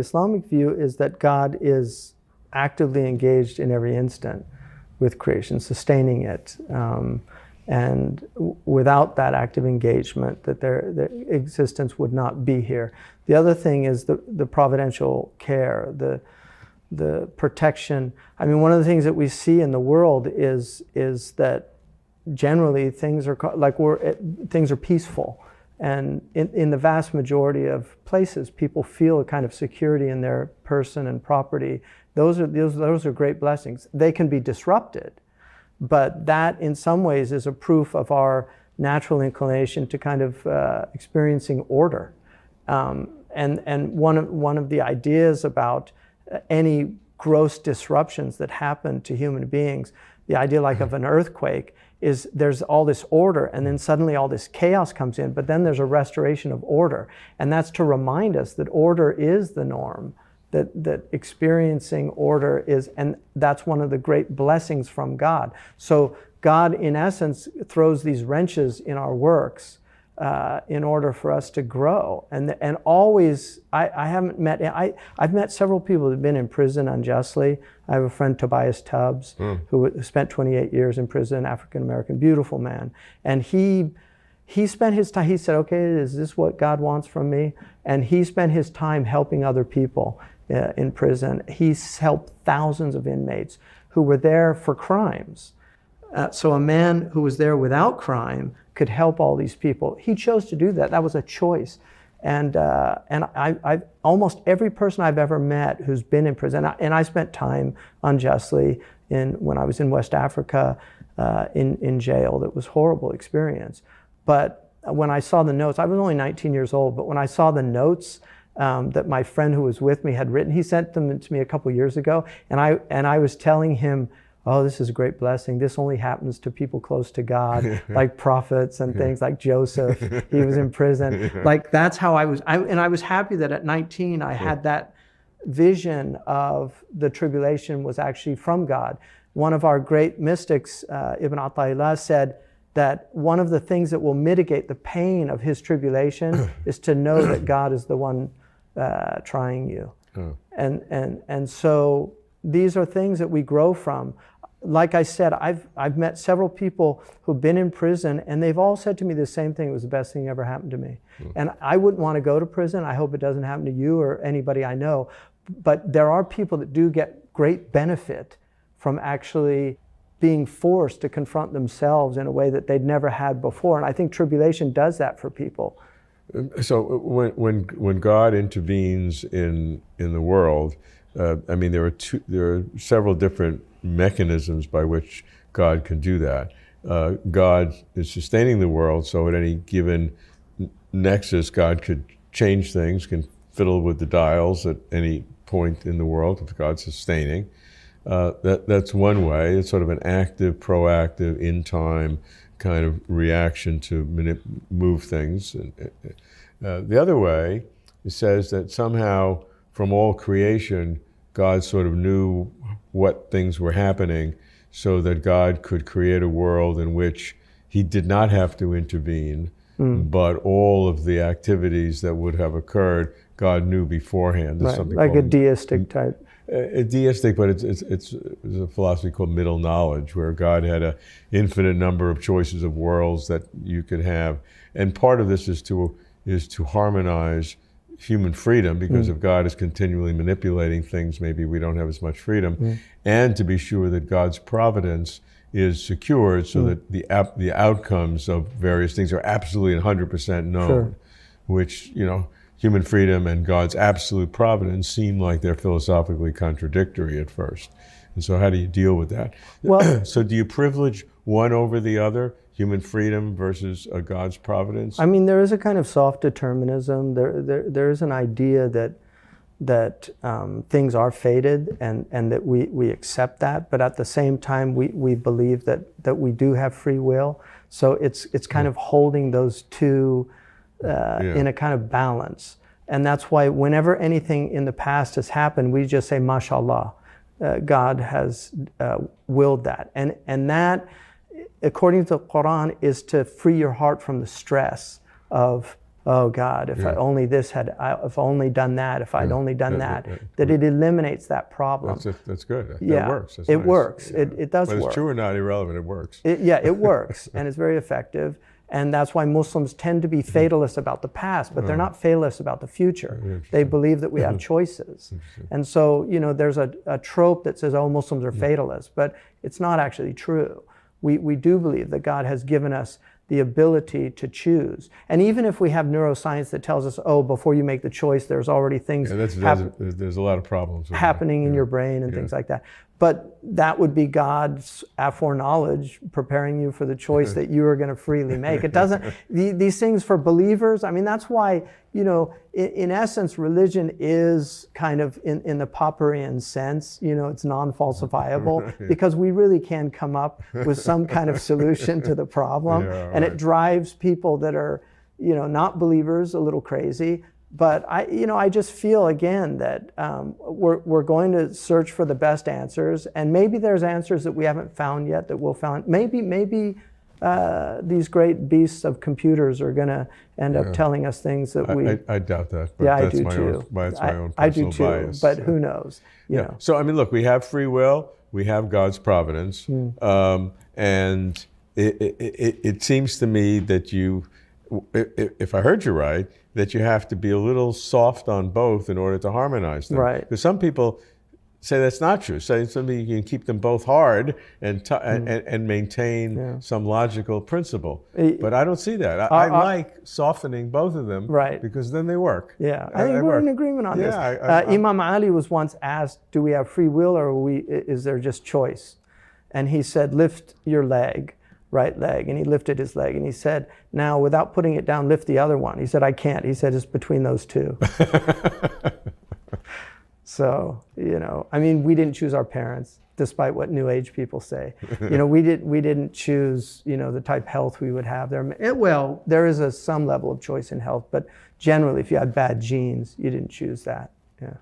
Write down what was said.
Islamic view is that God is actively engaged in every instant with creation, sustaining it. And without that active engagement, that their existence would not be here. The other thing is the providential care, the protection. I mean, one of the things that we see in the world is that generally things are peaceful, and in the vast majority of places, people feel a kind of security in their person and property. Those are great blessings. They can be disrupted, but that in some ways is a proof of our natural inclination to kind of experiencing order. And one of the ideas about any gross disruptions that happen to human beings, the idea like of an earthquake, is there's all this order and then suddenly all this chaos comes in, but then there's a restoration of order. And that's to remind us that order is the norm, that experiencing order is, and that's one of the great blessings from God. So God, in essence, throws these wrenches in our works in order for us to grow. And always, I've met several people who've been in prison unjustly. I have a friend, Tobias Tubbs, who spent 28 years in prison, African-American, beautiful man. And he spent his time, he said, okay, is this what God wants from me? And he spent his time helping other people in prison. He's helped thousands of inmates who were there for crimes. So a man who was there without crime could help all these people. He chose to do that. That was a choice. And I almost every person I've ever met who's been in prison, and I spent time unjustly when I was in West Africa in jail. That was a horrible experience. But when I saw the notes, I was only 19 years old, but when I saw the notes that my friend who was with me had written, he sent them to me a couple years ago, and I was telling him, oh, this is a great blessing. This only happens to people close to God, like prophets and things like Joseph. He was in prison. Like that's how I was. And I was happy that at 19 I had that vision of the tribulation was actually from God. One of our great mystics, Ibn Atta'illah, said that one of the things that will mitigate the pain of his tribulation is to know that God is the one trying you. And so these are things that we grow from. Like I said, I've met several people who've been in prison, and they've all said to me the same thing: it was the best thing that ever happened to me. And I wouldn't want to go to prison. I hope it doesn't happen to you or anybody I know. But there are people that do get great benefit from actually being forced to confront themselves in a way that they'd never had before. And I think tribulation does that for people. So when God intervenes in the world, I mean, there are several different mechanisms by which God can do that. God is sustaining the world, so at any given nexus, God could change things, can fiddle with the dials at any point in the world if God's sustaining. That's one way. It's sort of an active, proactive, in time kind of reaction to move things. The other way, it says that somehow from all creation, God sort of knew what things were happening so that God could create a world in which he did not have to intervene, but all of the activities that would have occurred, God knew beforehand. There's something like a deistic type. Deistic, but it's a philosophy called middle knowledge, where God had an infinite number of choices of worlds that you could have. And part of this is to harmonize human freedom, because if God is continually manipulating things, maybe we don't have as much freedom, and to be sure that God's providence is secured so that the outcomes of various things are absolutely 100% known, which, human freedom and God's absolute providence seem like they're philosophically contradictory at first. And so how do you deal with that? Well, so do you privilege one over the other? Human freedom versus God's providence? I mean, there is a kind of soft determinism. There is an idea that things are fated and that we accept that, but at the same time we believe that we do have free will. So it's kind of holding those two in a kind of balance. And that's why whenever anything in the past has happened, we just say, mashallah, God has willed that. And that, according to the Quran, is to free your heart from the stress of oh God, if I only this had, if I only done that, if I'd only done that, that it eliminates that problem. That's good. Yeah, that works. That's it nice. works. Yeah. It does Whether work. it's true or not, irrelevant. It works. It works, and it's very effective. And that's why Muslims tend to be fatalists about the past, but they're not fatalists about the future. They believe that we have choices. And so, there's a trope that says, oh, Muslims are fatalists, but it's not actually true. We do believe that God has given us the ability to choose. And even if we have neuroscience that tells us, oh, before you make the choice, there's already things there's a lot of problems with happening in your brain and things like that. But that would be God's foreknowledge preparing you for the choice that you are going to freely make. It doesn't, these things for believers, I mean, that's why, in essence, religion is kind of in the Popperian sense, it's non-falsifiable because we really can come up with some kind of solution to the problem. And it drives people that are, not believers a little crazy. But I just feel again that we're going to search for the best answers, and maybe there's answers that we haven't found yet that we'll find. Maybe these great beasts of computers are going to end up telling us things that I doubt that. But yeah, that's I do my too. Own, that's my own personal I do too. bias. But who knows? You know. So I mean, look, we have free will. We have God's providence, and it seems to me that if I heard you right, that you have to be a little soft on both in order to harmonize them. Right. Because some people say that's not true. Say somebody you can keep them both hard and maintain some logical principle. But I don't see that. I like softening both of them, right, because then they work. Yeah, I think we're in agreement on this. Imam Ali was once asked, do we have free will or is there just choice? And he said, lift your leg. Right leg, and he lifted his leg, and he said, now without putting it down, lift the other one. He said, I can't. He said, it's between those two. So, I mean, we didn't choose our parents, despite what New Age people say. We didn't choose, the type of health we would have. There is some level of choice in health, but generally, if you had bad genes, you didn't choose that. Yeah.